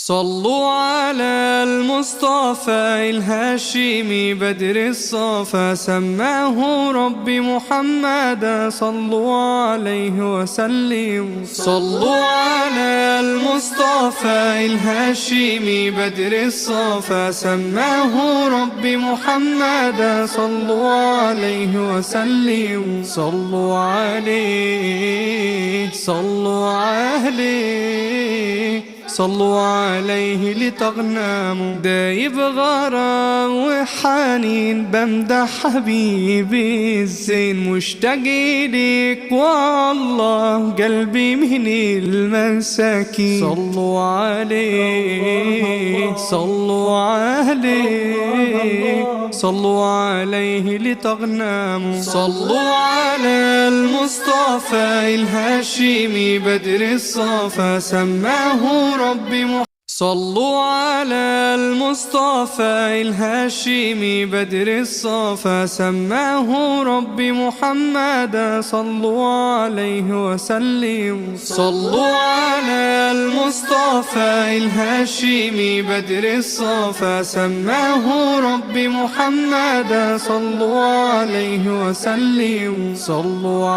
صلوا على المصطفى الهاشمي بدر الصفا، سماه ربي محمدا صلوا عليه وسلموا. صلوا على المصطفى الهاشمي بدر الصفا، سماه ربي محمدا صلوا عليه وسلموا. صلوا عليه صلوا عليه صلوا عليه لتغنموا. دايب غرام وحنين بمدح حبيبي الزين، مشتاق ليك والله قلبي من المساكين. صلوا عليه صلوا عليه صلوا عليه لتغنموا. صلوا على المصطفى الهاشمي بدر الصفا، سماه ربي صلوا على المصطفى الهاشمي بدر الصفا، سماه ربي محمدا صلوا عليه وسلموا. صلوا على المصطفى الهاشمي بدر الصفا، سماه ربي محمدا صلوا عليه وسلموا. صلوا